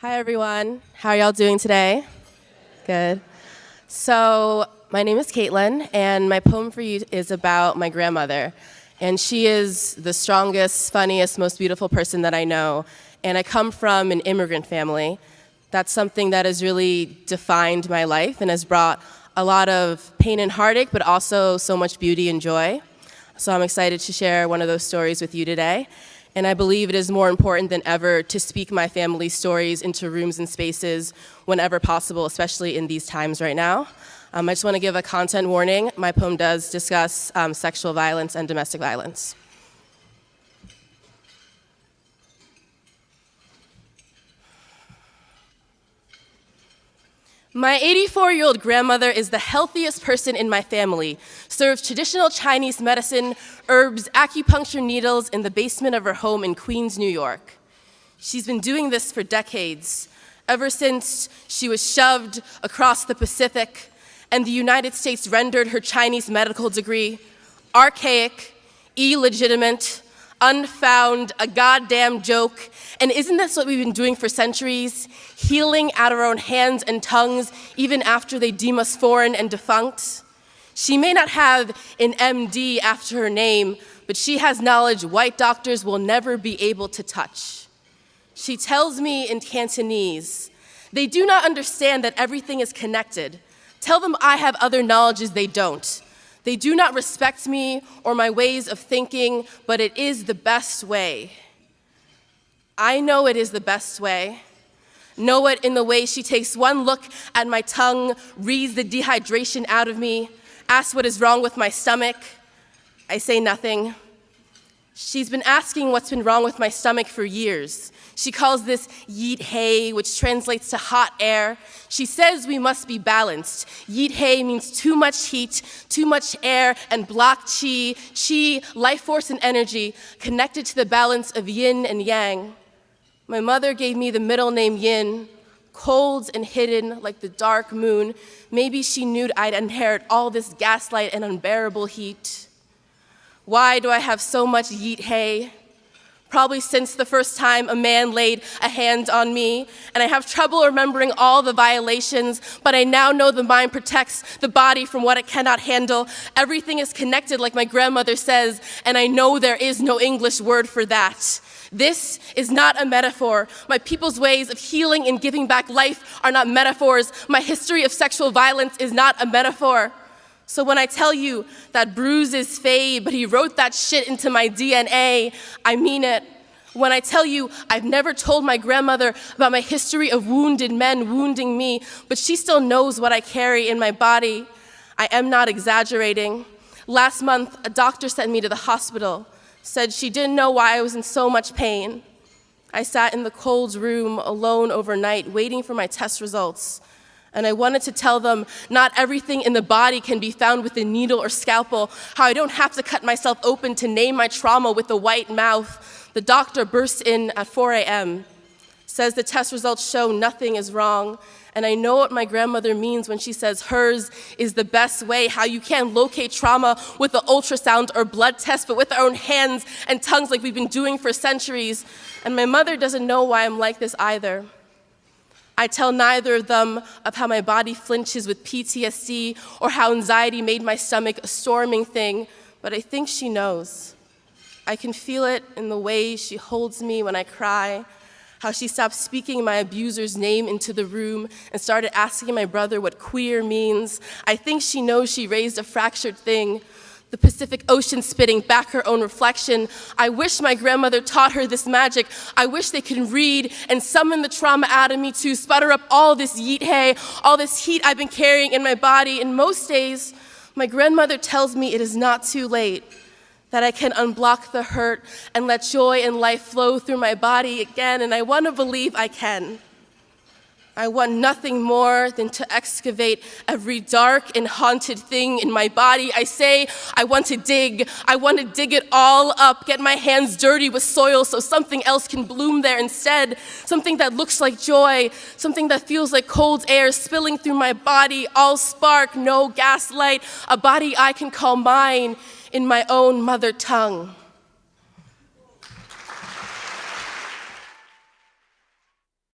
Hi, everyone. How are y'all doing today? Good. So, my name is Caitlin, and my poem for you is about my grandmother. And she is the strongest, funniest, most beautiful person that I know. And I come from an immigrant family. That's something that has really defined my life and has brought a lot of pain and heartache, but also so much beauty and joy. So I'm excited to share one of those stories with you today. And I believe it is more important than ever to speak my family's stories into rooms and spaces whenever possible, especially in these times right now. I just want to give a content warning. My poem does discuss sexual violence and domestic violence. My 84-year-old grandmother is the healthiest person in my family, serves traditional Chinese medicine, herbs, acupuncture needles in the basement of her home in Queens, New York. She's been doing this for decades, ever since she was shoved across the Pacific and the United States rendered her Chinese medical degree archaic, illegitimate, unfound, a goddamn joke. And isn't this what we've been doing for centuries? Healing out of our own hands and tongues, even after they deem us foreign and defunct? She may not have an MD after her name, but she has knowledge white doctors will never be able to touch. She tells me in Cantonese, they do not understand that everything is connected. Tell them I have other knowledges they don't. They do not respect me or my ways of thinking, but it is the best way. I know it is the best way. Know it in the way she takes one look at my tongue, reads the dehydration out of me, asks what is wrong with my stomach. I say nothing. She's been asking what's been wrong with my stomach for years. She calls this yeet hay, which translates to hot air. She says we must be balanced. Yeet hay means too much heat, too much air, and block chi. Chi, life force and energy, connected to the balance of yin and yang. My mother gave me the middle name Yin, cold and hidden like the dark moon. Maybe she knew I'd inherit all this gaslight and unbearable heat. Why do I have so much yeet hay? Probably since the first time a man laid a hand on me, and I have trouble remembering all the violations, but I now know the mind protects the body from what it cannot handle. Everything is connected, like my grandmother says, and I know there is no English word for that. This is not a metaphor. My people's ways of healing and giving back life are not metaphors. My history of sexual violence is not a metaphor. So when I tell you that bruises fade, but he wrote that shit into my DNA, I mean it. When I tell you I've never told my grandmother about my history of wounded men wounding me, but she still knows what I carry in my body, I am not exaggerating. Last month, a doctor sent me to the hospital, said she didn't know why I was in so much pain. I sat in the cold room alone overnight, waiting for my test results. And I wanted to tell them not everything in the body can be found with a needle or scalpel, how I don't have to cut myself open to name my trauma with a white mouth. The doctor bursts in at 4 a.m., says the test results show nothing is wrong. And I know what my grandmother means when she says hers is the best way, how you can't locate trauma with an ultrasound or blood test, but with our own hands and tongues like we've been doing for centuries. And my mother doesn't know why I'm like this either. I tell neither of them of how my body flinches with PTSD or how anxiety made my stomach a storming thing, but I think she knows. I can feel it in the way she holds me when I cry, how she stopped speaking my abuser's name into the room and started asking my brother what queer means. I think she knows she raised a fractured thing, the Pacific Ocean spitting back her own reflection. I wish my grandmother taught her this magic. I wish they could read and summon the trauma out of me to sputter up all this yeet hay, all this heat I've been carrying in my body. And most days, my grandmother tells me it is not too late, that I can unblock the hurt and let joy and life flow through my body again, and I want to believe I can. I want nothing more than to excavate every dark and haunted thing in my body. I say I want to dig. I want to dig it all up, get my hands dirty with soil so something else can bloom there instead, something that looks like joy, something that feels like cold air spilling through my body, all spark, no gaslight, a body I can call mine in my own mother tongue.